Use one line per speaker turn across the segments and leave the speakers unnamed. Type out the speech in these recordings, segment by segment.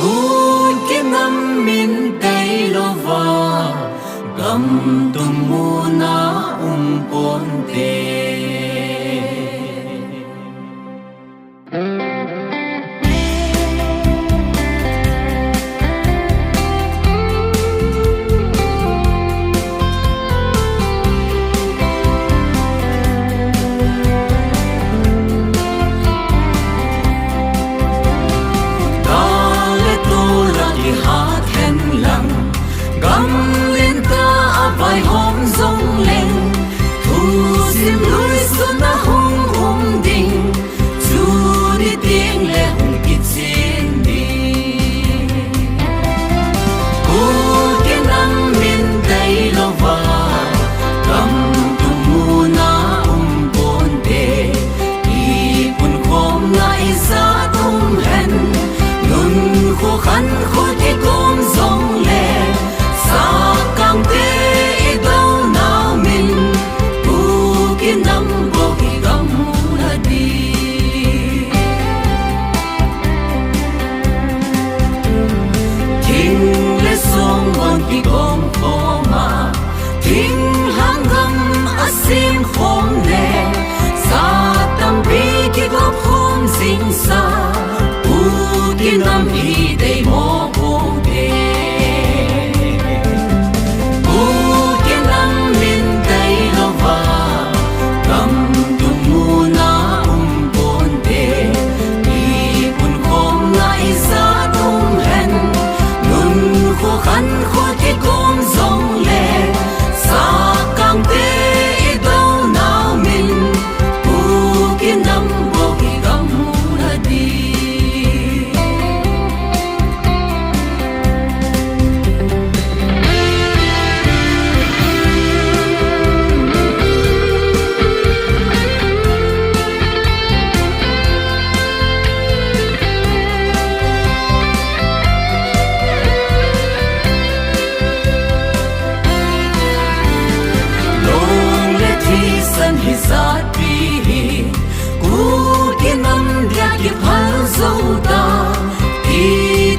Hôn cái năm min tay lo va gam tum muna ponte. Bài hôm rung lên thu sim núi xuân na hùng đình chu đi tiếng lệ hùng kịch xin đi u cái năm miền tây lo va cầm tung mu na bồn tê đi buồn khom ngại xa tung hẹn ngừng khó khăn khó thể com rong lệ xa càng tê sim khom nè sa tâm bi ki gop khom sing sa u ki nam hi dei mo ko de u ki nam min dei lo va kam tum mu na bon de i kun khom ngai sa tum hen nun kho khan kho ti kom zong le sa kang te hi sát bi ku ki nam dia ki phal zo da ki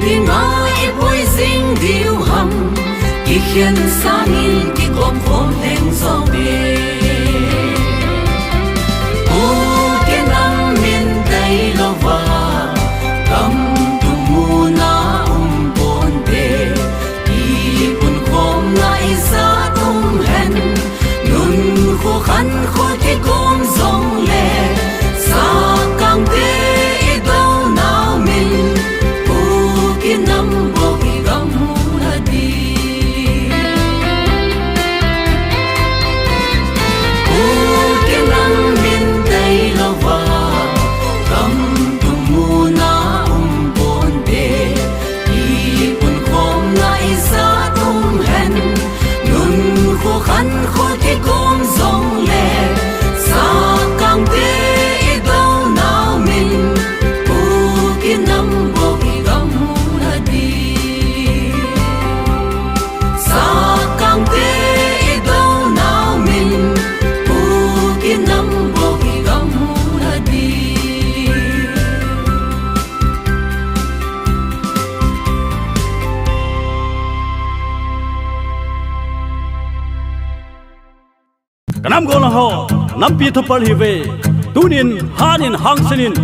di ngai poi sing diu ham ki hian sanin ki kom khom heng zo be ku ki nam min dai lo va kam tu mu na bon te ki kun khom ngai sa tum hen nun kho khan kho thi kom zong le sa kang te I do now min u ki nam bo ki gam na di u ki nam min dai lo va kam tu mu na bon te I kun khom ngai sa tum hen nun kho khan kho thi kom zong le sa kang te I do now min u ki nam bo ki gam na di sa kang te I do now min u ki nam bo ki gam na di
Kanam go la ho nam pi thopal hi ve tunin hanin hangsenin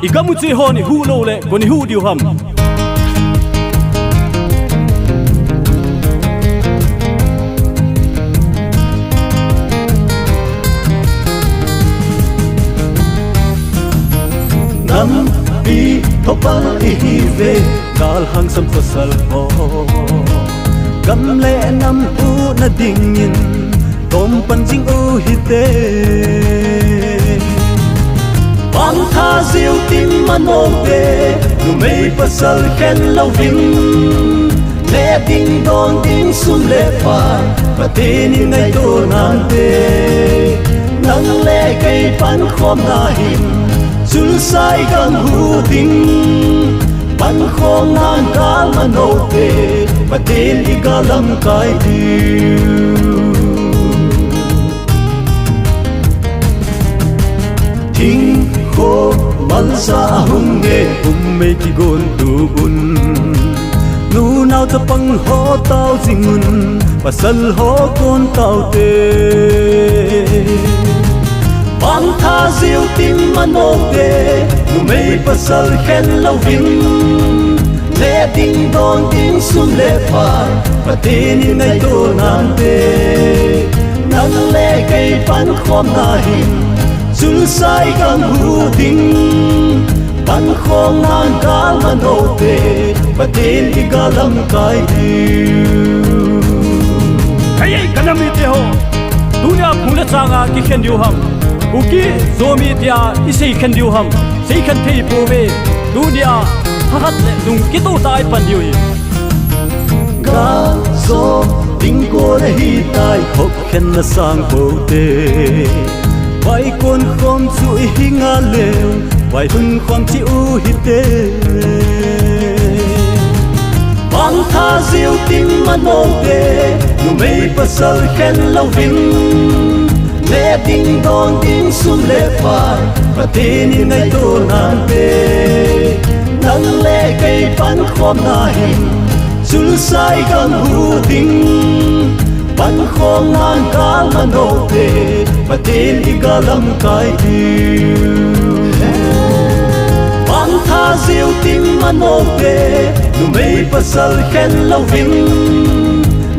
igamuchi ho ni hu lo le ko ni hu diu ham
nam pi thopal hi ve gal hangsam khosal ho gam le nam u na dingin tom pan jing u hi te bang tha ziu tim manom te nu mei pasal khen lo ving le ding dong ding sum le pa patin ngai to nan te nang le kai pan khom na hin sul sai gam hu ding pan khom nan kal mano te patin I galam kai diu thing khô mal sa hung nghe mây ki gon tu bun จะปังโหเต้าจิงุนปัสลโหกนเต้าเตปังท่าซิวติมมันโอเตนูไม่ปัสลเข็นเล่าวินเลดิ้งดอนดิ้งสุมเลฟาประเทศนี้ไงโตนันเตนังเลไกปันความนาหินสุลไซกันหูดิ้งปันของนางกาลมันโอเตประเทศที่กาลำกายดิว
เฮ้ยกันนมีเตโฮดุนยาพูเลจางากิเคนดิวฮัมบุกีโซมีเตียอิเซเคนดิวฮัมเซเคนเทย์โปเวดุนยาฮัดเลดุงกิโตตายปันดิว
กาโซดิ้งโกเลฮีตายหกเข็นละสางโบเตไปคนคมสุยหิงาเลวไว้พึ่งความที่อูฮิเตบังท่าซิวติมมันโอเตนูไม่ปัสลเข็นเล่าวินเลดิ้งดอนดิ้งสุมเลฟาประเทศนี้ไงโตนันเตนังเลไกปันความนาหินสุลไซกันหูดิ้งปันของนางกาลมันโอเตประเทศที่กาลำกายดิวปังท่าซิวติมมันโอเตนูไม่ปัสลเข็นเล่าวิน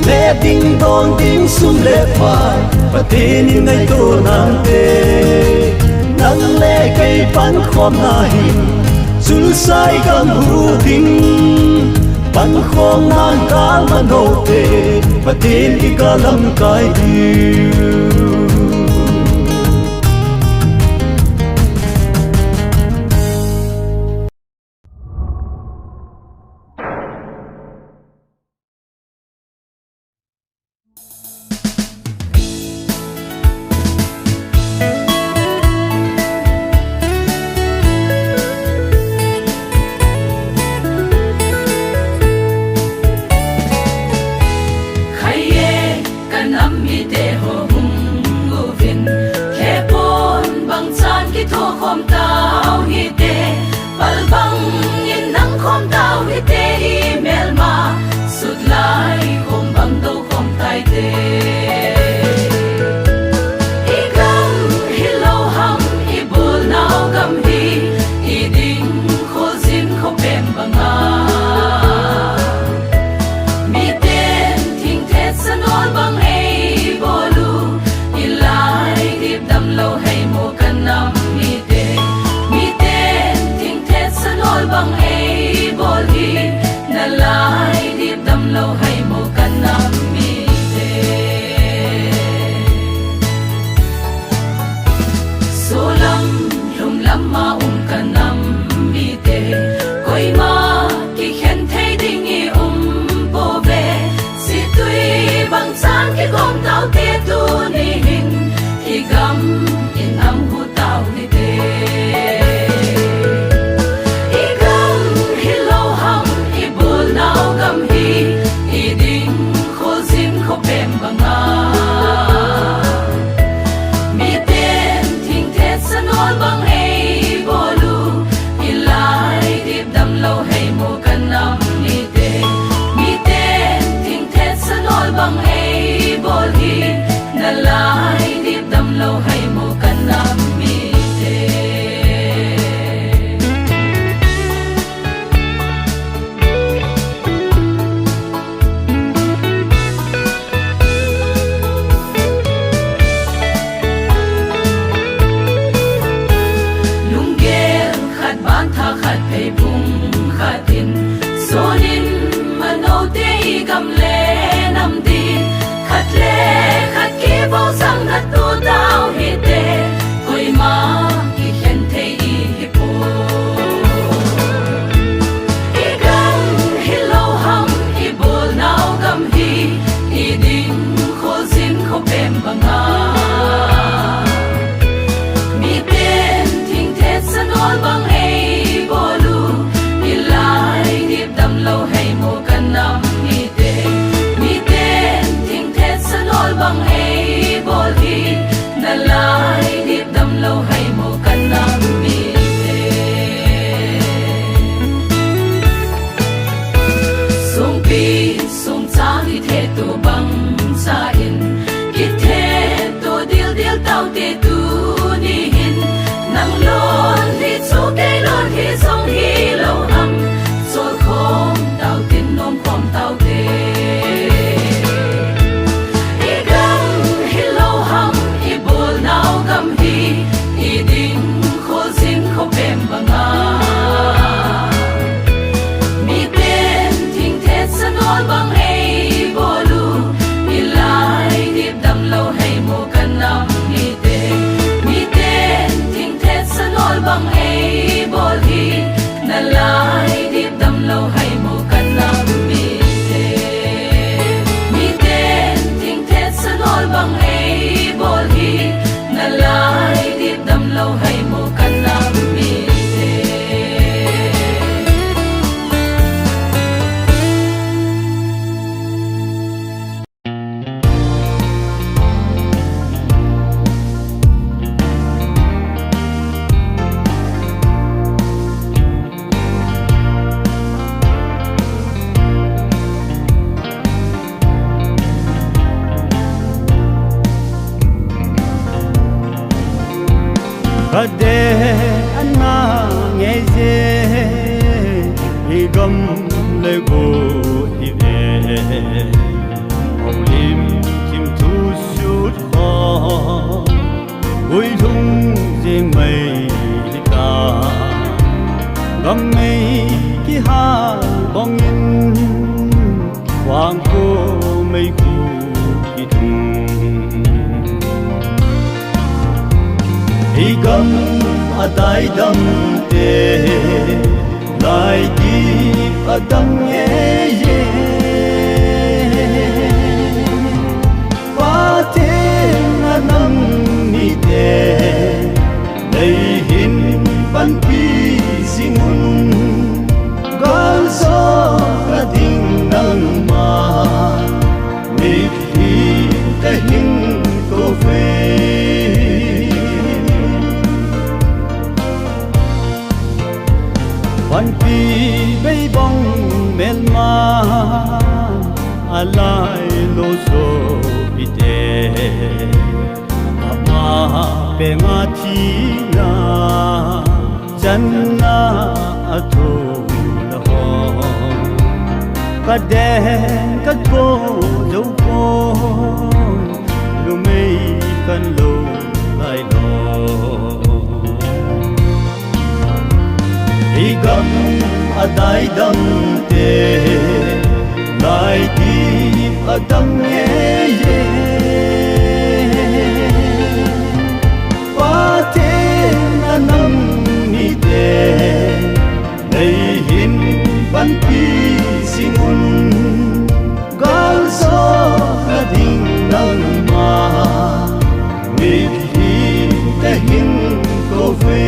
เลดิ้งดอนดิ้งสุมเลฟาประเทศนี้ไงโตนันเตนังเลไกปันความนาหินสุลไซกันหูดิ้งปันของนางกาลมันโอเตประเทศที่กาลำกายดิว
bang ei bol hi na lai dip dam lo hay mo
Kade anna ngeze igam lego ive Olim kim tu sut ho Ui lung riêng mây ta Gam mây ki ha bong in Quang cô mây khu ki tung Igam adai dam te Lai ki adam ye ye Pate anam ni te Nei hin ban pi singun Gal so kading nang ma Mi pi te hin ko fe One pi bay bong mel ma alai lo so ite ama pe ma thi na chan na atho na ho ka den ka ko lo ko lu mei kan lo lai lo Igam adai dam te Lai di adam ye ye Pate nanam ni te Nei hin ban pi singun Gal so kading nang ma Mi hi te hin ko fe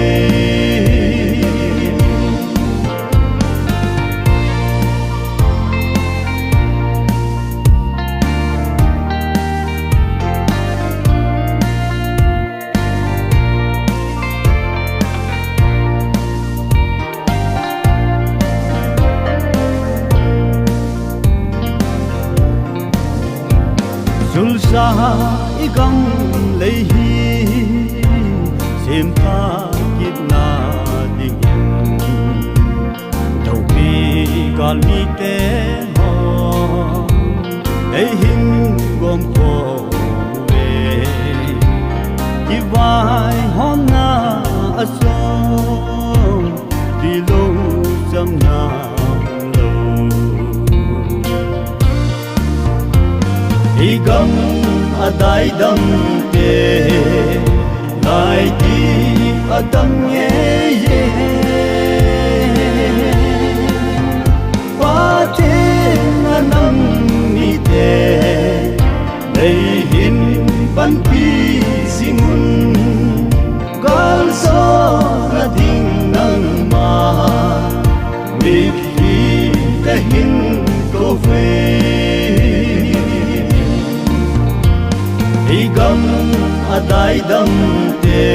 Sulsa igam lei hi Sim pa kit na ding Dau pi gal mi te ho Ei hin gom ko ve Ki vai hon na aso Di lo sam na Igam adai dam te Lai di adam ye ye Pate nanam ni te Nei hin ban pi singun Gal so kading nang ma Mi pi te hin ko fe Igam adai dam te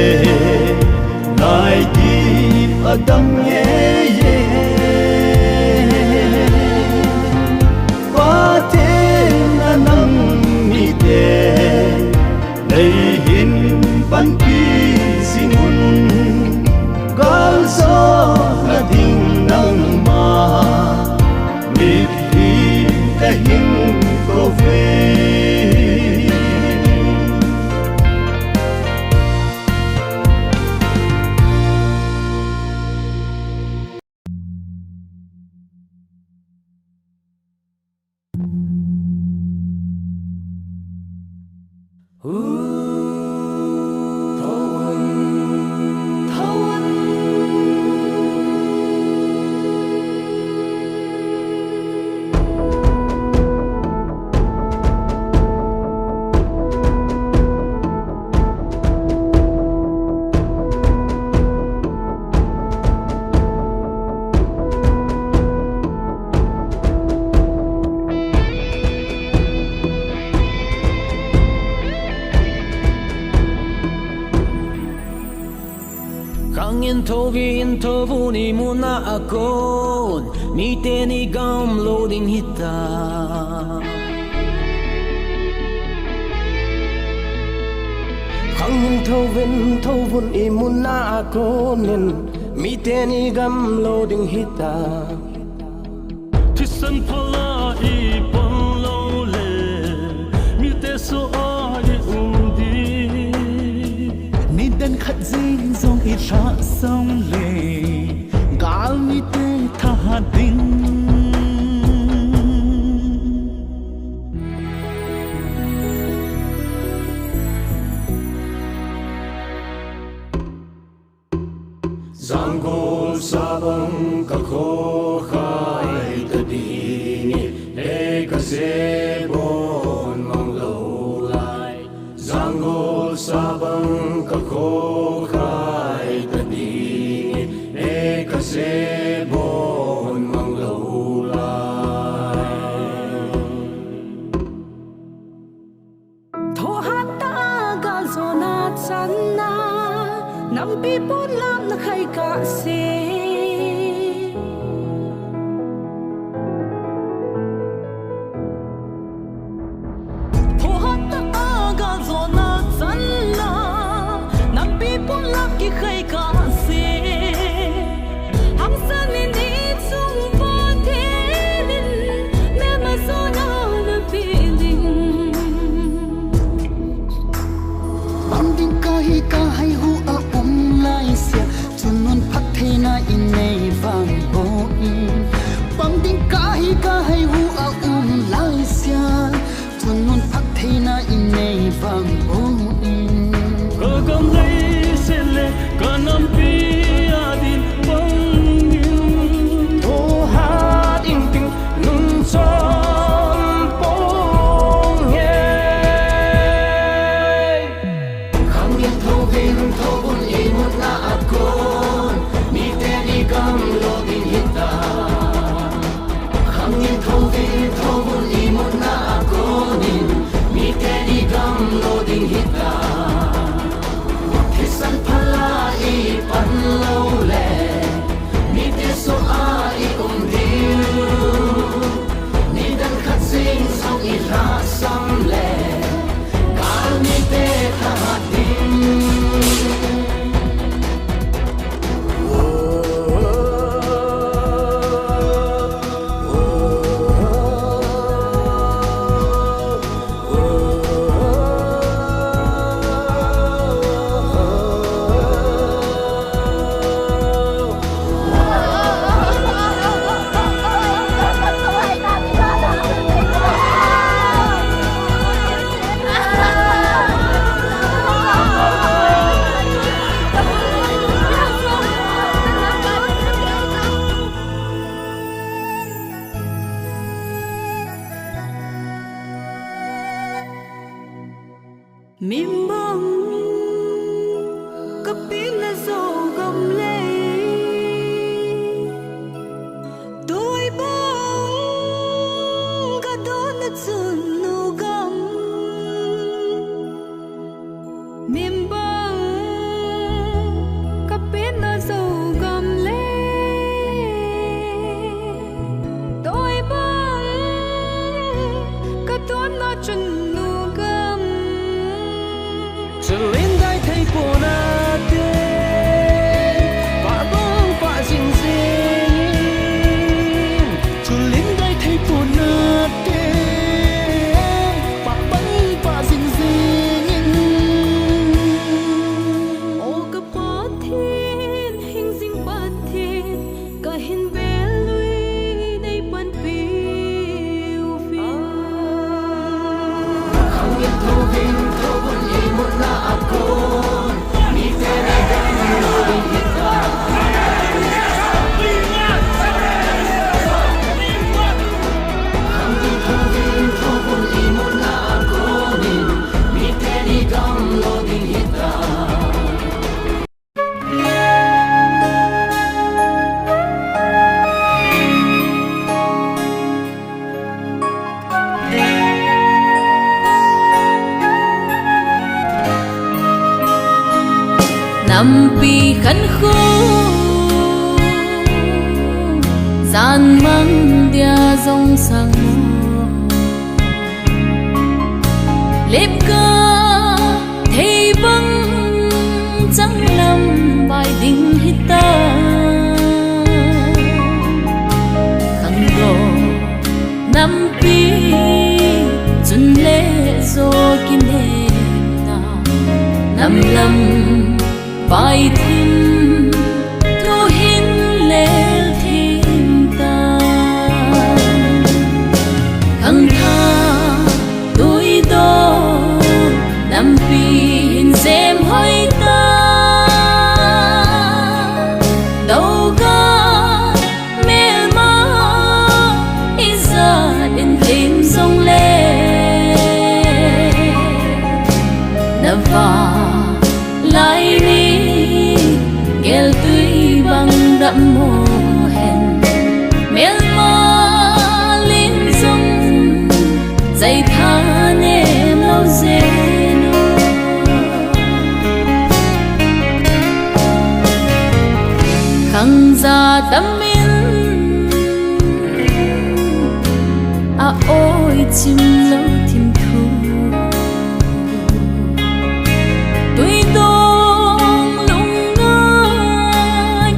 Lai di adam ye ye Pate nanam ni te Nei hin ban pi singun Gal so kading nang ma Mi pi te hin ko fe
Into vuni muna akon Mi teni gam loading hita
khăng thâu vin thâu vun imuna konin mi teni gam loading hita
Thisan phala I pon lo le mi te so ai di
ni den khat jing zong I tha song le gal mi te tha ding
Zangol sabang ka kho khai ta ding e ka se bon mang lo lai Zangol sabang ka kho khai ta ding e ka se bon mang lo lai
Tho hata gal zona channa nam pi pon lam na khai ka se Tho hata gal zona channa nam pi pon lam ki khai ka se Hang san ni ni chung po the lin me ma zona na pi ding
bang ding ka hai hu a lai sia chun non phak the na in nei wang bo in bang ding ka hai hu a lai sia chun non phak the na in nei wang bo in
ka gam lai se le ka nam pi adin bang yin
Tho ha ding ding nun som pong he Khang yin tho vin tho bun imut na akon mi te ni gam lo ding hita Khang yin tho vin tho bun imut na akonin mi te ni gam lo ding hita Kisan phala I pan lo le mi te so ai diu ni dan khat sing song I ra sam le kal mi te tha ding
Mim bông cấp pin là dầu gầm lê tôi bông cả đó là chun nu gầm Mim bông cấp pin là dầu gầm lê tôi bông cả đó là chun nu gầm
Chân lên đai thấy bộ na tê Phá bông phá dinh dinh
chun ling dai thei pu na te pa bang pa jing jing
ô cả bó thiên hình dinh bát thiên cả hình bé lui đây bắn phiêu phiêu
Khang yin tho vin tho bun imut na akon mi te ni gam lo ding hita Khang yin tho vin tho bun imut na akonin mi te ni gam lo ding hita
nằm pi khăn khô gian mang dia dòng sang lép ca thấy vắng nam pi chun le zo ki ne na nam lam pai thim thu hin le thim ta khang tha tôi do nam pi hin sem hoi ta đâu ga mel ma isa in tim song le na va lai ni gel tui bang đậm mồ hèn mel ma linh song dây tha nem lâu zen khang gia tâm min a ôi chim lâu thim thu tôi đông lung ngơ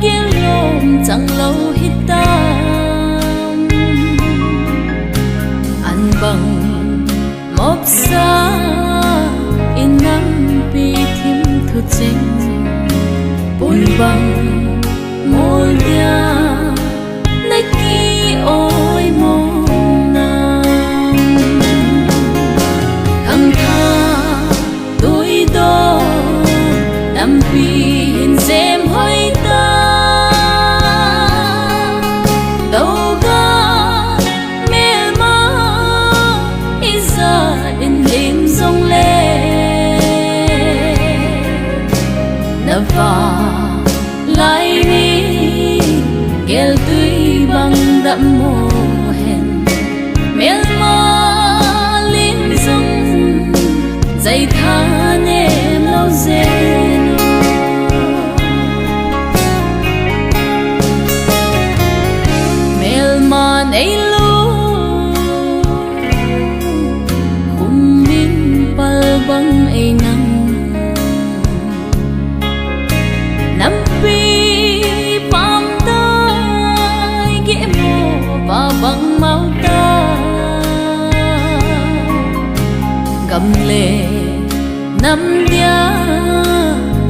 ghé lom chẳng lâu hít tam ăn bằng mốc xa in nắng pi thim thu chênh bồn bằng môi dia nay ki ôi mong nam khang tha tôi đó nam pi hin xem hoi ta đâu ga mel ma isa in lim song le na va lai ni gel tui bang đậm mồ hèn mel ma linh song dây tha nem lâu zen mel ma nei lu khum min pal bang ai nang nam pi pam ta ghé mồ và bằng máu ta gầm lệ năm dia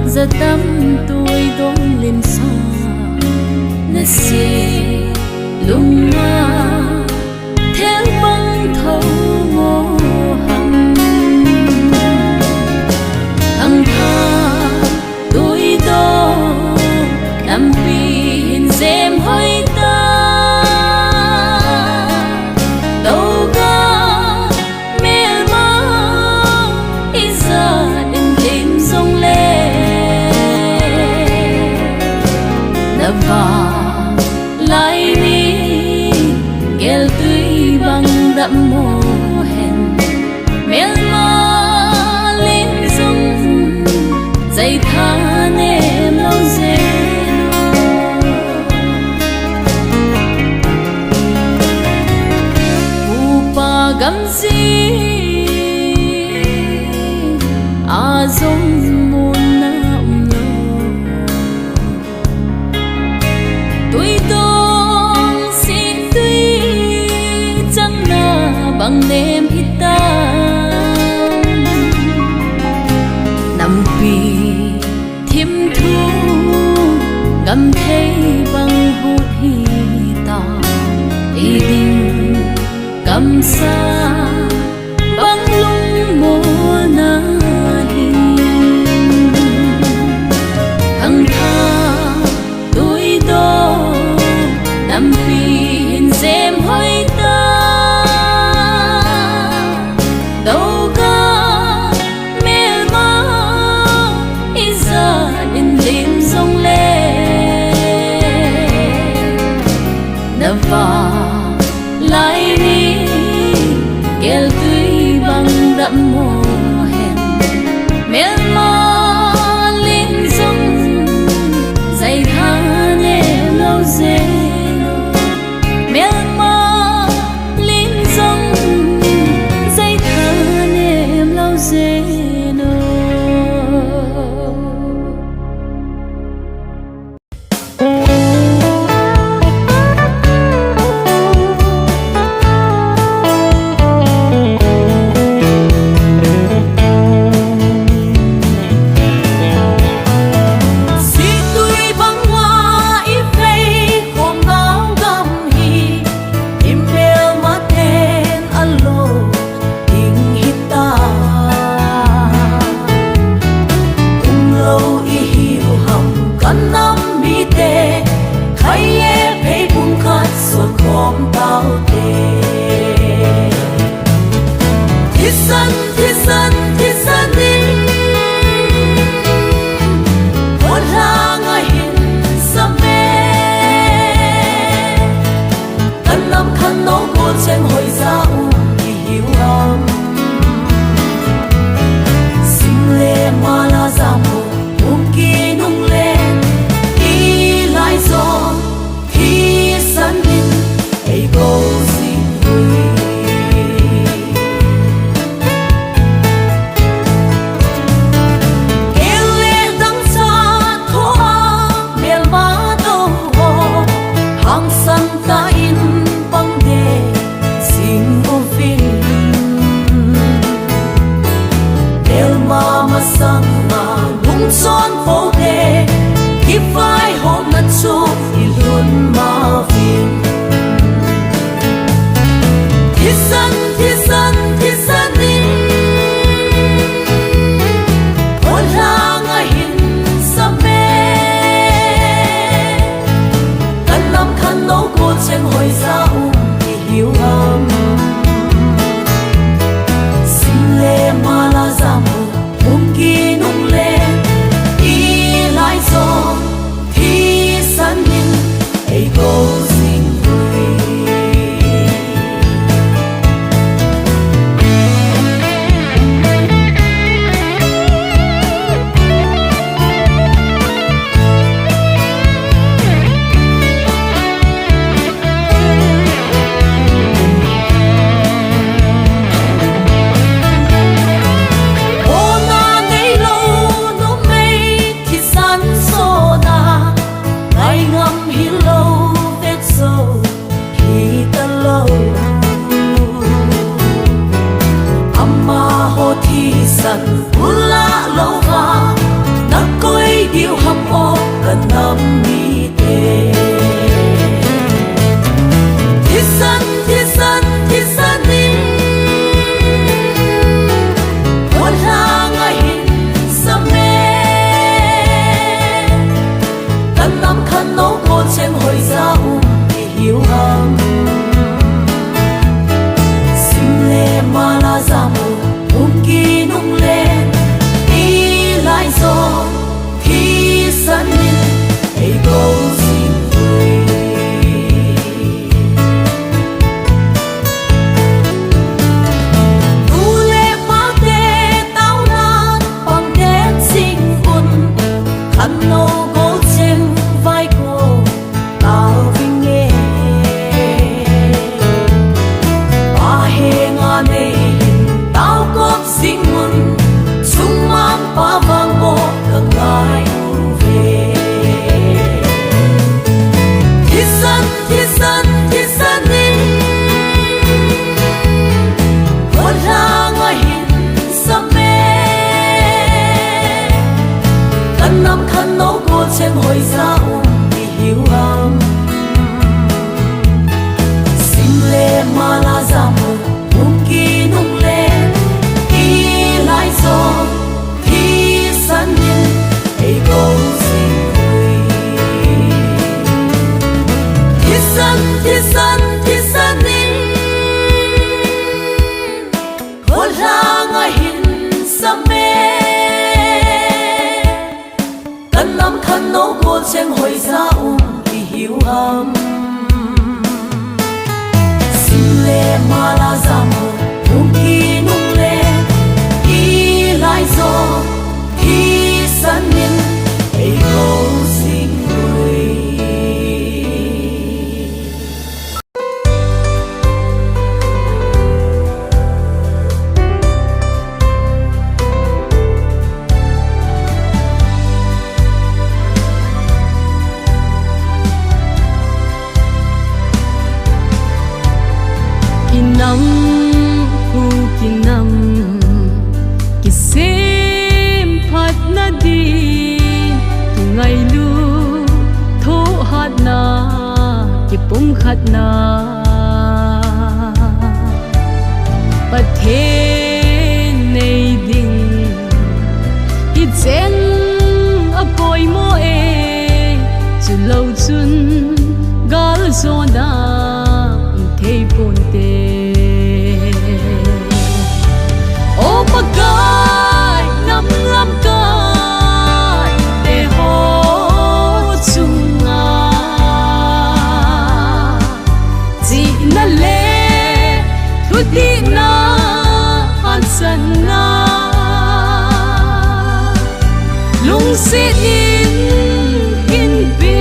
giờ tâm tôi đón lên xa nè si lung ma theo băng thâu ngô hằng thăng tha tôi đó nam pi hin xem hoi ta đâu ga mel ma isa in tim song le na va lai ni gel tui bang đậm mồ hèn mel ma linh song dây tha nem lâu zen upa gam si a zong mon na lo tôi dong xin tui chẳng na bằng nem hít ta nam pi thim thu gầm thấy bằng hút hi ta ý định cầm xa bằng lung mùa na hi khang tha tôi đó nam pi hin xem hoi ta đâu ga mel ma isa in lim song le na va lai ni gel tui bang đậm mồ hèn mel ma linh song dây tha nem lâu zen mel ma linh song dây tha nem lâu zen nam ku kinam kisim phat na di ki ngai lu tho hat na ki pum khat naประเทศในดินที่เจนอปอยโมเอจะเล่าจุนกาลโซนาเทปนเตโอปกายนำลำกายเตโหจุงอาจีนั่นเลทุดีนาอันสนาลุงสิอินกินปี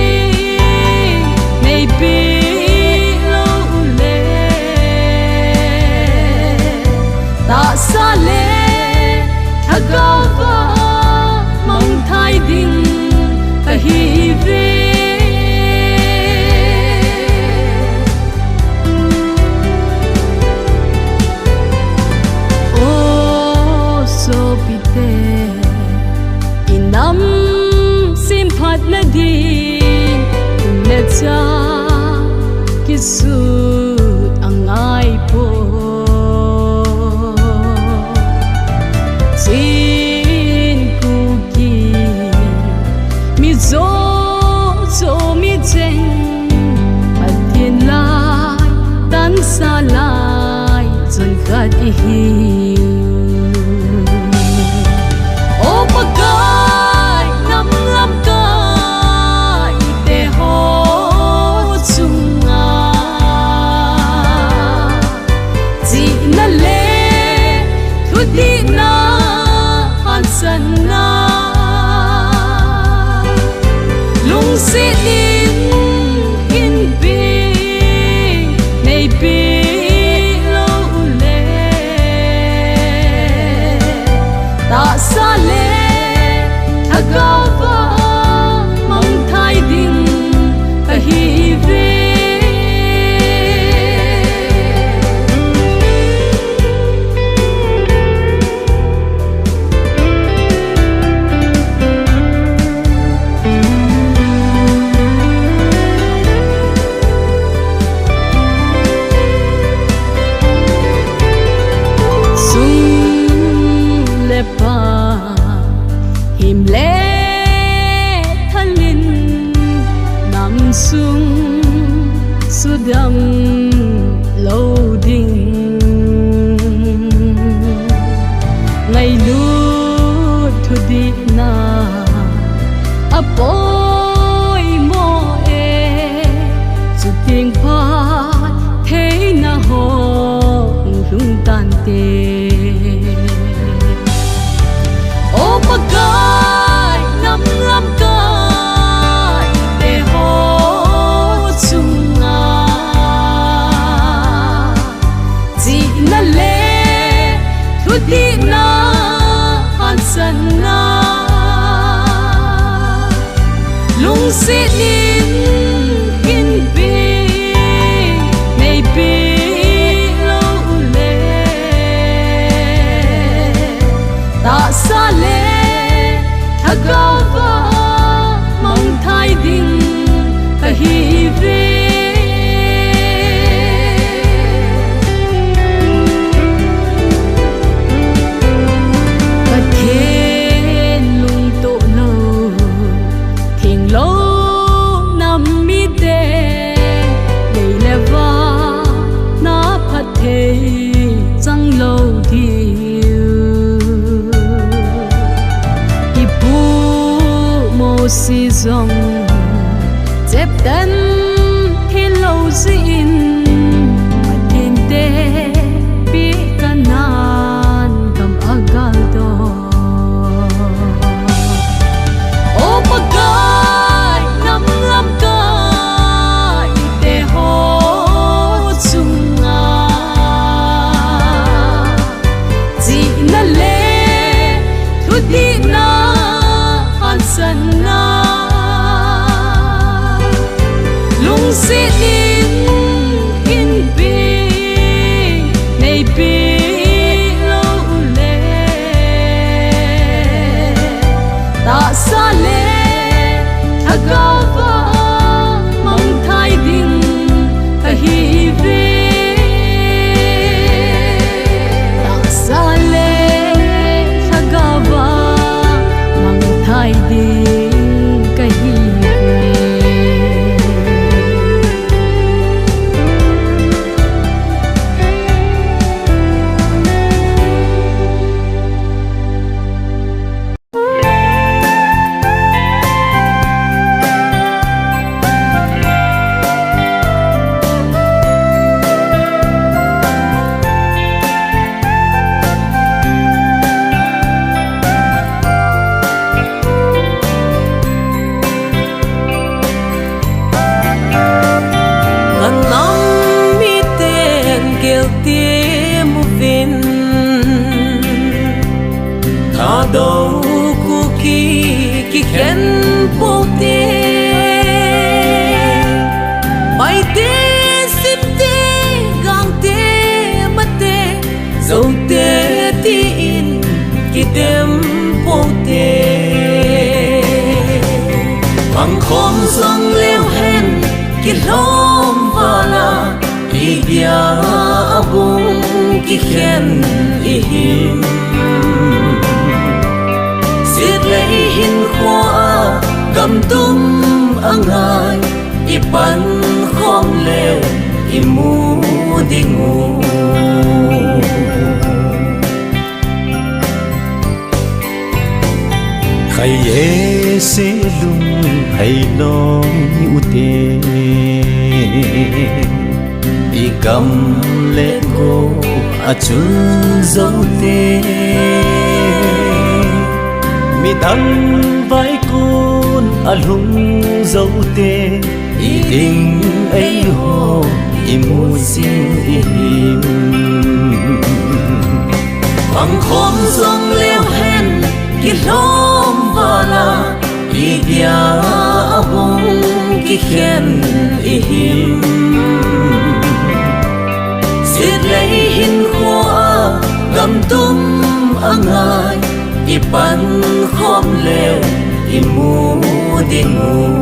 ในปีโลเลตาซาเลทะกาวามังไทยดินตะฮีเวnam sim phat na di ne cha kisut angai po sin ku ki mi zo mi chen patin lai tan sa lai chun khat hi o pagaดีนาอันสนาลุงสิอินกินปีในปีโลเลตาซาเลทะกาวามังไทยดินตะฮีเวหิมเลทะลินนำซุงสุดังโลดิงไงลูทุดีนาอปอยโมเอสุดยิงพาเทนาหงลุงตันเตปกายนำลำกายเตโหจุงอาจีนั่นเลทุดีนาอันสนาลุงสิอินกินปีในปีโลเลตาซาเลทะกาวามังไทยดินตะฮีเวประเทศลุงโตโลเทียงโลนำมีเดในเลวานาพัดเทจังโลดีsi dòng dẹp tân thiên lâu xin mà thiên đê bị kanan cầm agal do ô pagay nam lam kay te ho chung a ji na le thu di na an san na lung si in
dấu tê tin kỳ đêm vô tê bằng khom sông leo hen kỳ lom vala kỳ dia bung kỳ khen ihim siết lấy hin khoa cầm tum angai ipan khom leo imu dingu
khai ye se lung hay lo u te i kam le go a chun zo te mi dan vai kun a lung zo te i ding ai ho i mu sin i him
bằng khom sông leo hen kỳ lom vala kỳ dia bung kỳ khen ihim siết lấy hin khoa cầm tum angai ipan khom leo imu dingu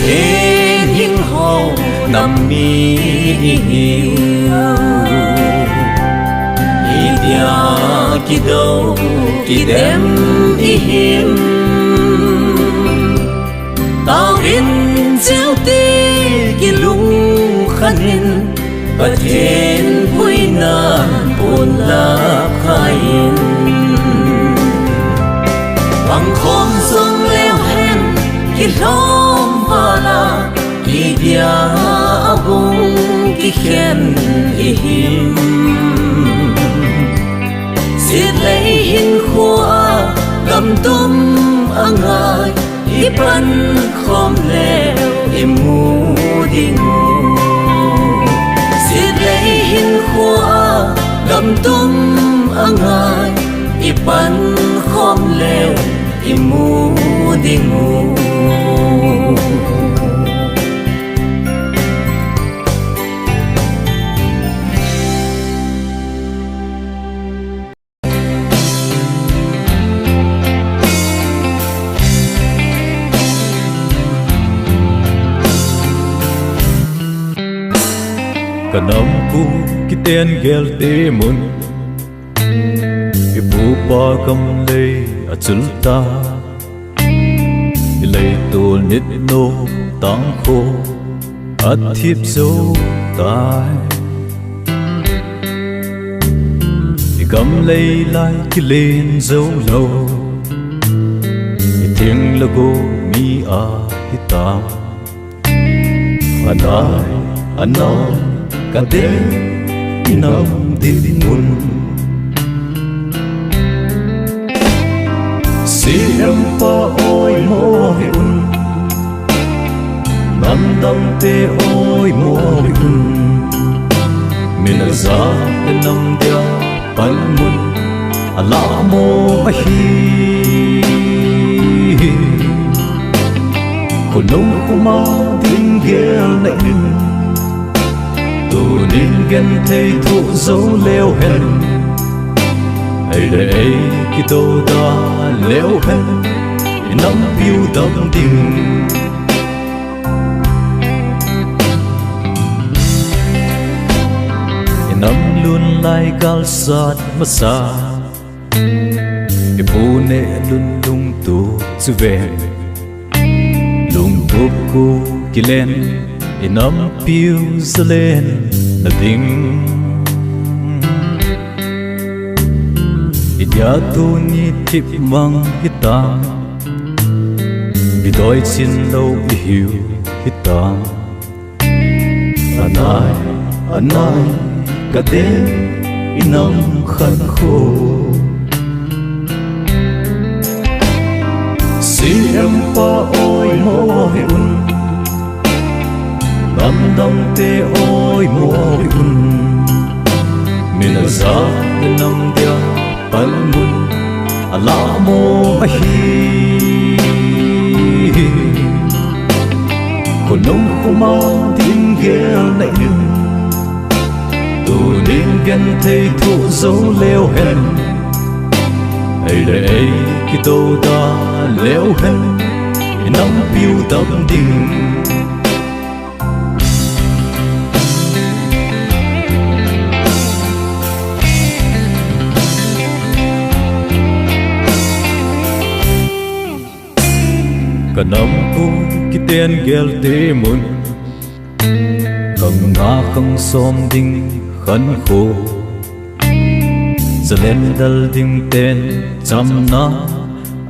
thiên hiên hậu nằm mi hiu i dia ki đâu ki đem i hiểm
tao in chiếu ti kỳ lung khanin và thiên vui na buồn la khain bằng khom sông leo hen kỳ lom vala kỳ dia bung kỳ khen ihim siết lấy hin khoa cầm tum angai ipan khom leo imu dingu siết lấy hin khoa cầm tum angai ipan khom leo imu dingu
kanamku kiten gelte mun ibu pa kam le achulta ilay to nit no tang kho athip zo tai ikam lay lai kilen zo lo ithing lago mi a hita anai kade inam didingun siyam pa oi mo un nandam te oi mo un minaza nam dia palmun ala mo ahi kunong kuma dingel na in tu nên gen thấy thụ dấu leo hen ấy để ấy khi tôi đã leo hen nắm phiêu tâm tình nắm luôn lại gal sát mà xa cái bố nè luôn lung tu su về lung tu cô kỳ lên inam piu zalen na ding idia tu ni tip mang hita bidoi chin lo hiu hita anai kade inam khan kho siyam pa oi mo un dam te oi mo un mina za nam dia pal mun ala mo hi ko nong khoma tin gel nai nim tu din gan thei thu zo leo hen ai để ai ki to ta leo hen nam piu tâm ding cả năm cô ki tên gel te mun khăng nga khăng som ding khăn khô zalen dal ding ten cham na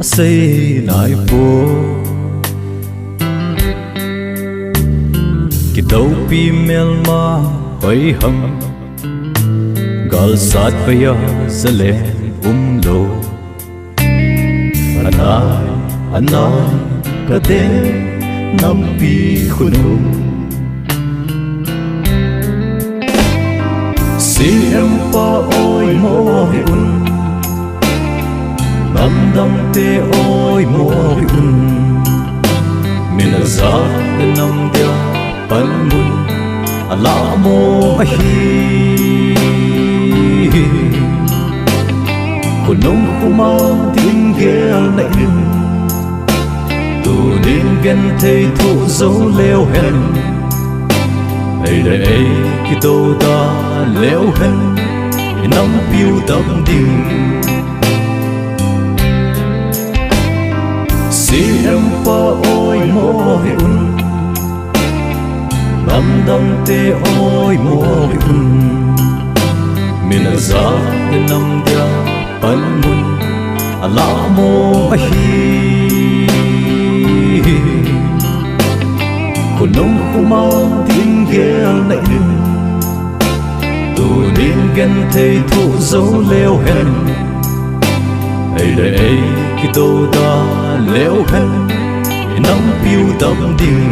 sei nai po ki dau pi mel ma hoi hang gal sat pe ya zalen lo anai ka de nam pi khunum si em pa oi mo un nam dam te oi mo un min za nam dia pan mun ala mo hi khunum kuma tin gel nai nim tu din gan thei thu zo leo hen ai để ai ki to ta leo hen nam piu tâm ding si em pa oi mo un nam dam te oi mo un min za nam dia pan mun ala mo hi ko nong khoma tin gel nai nim tu din gan thei thu zo leo hen ai để ai ki to ta leo hen nam piu tâm ding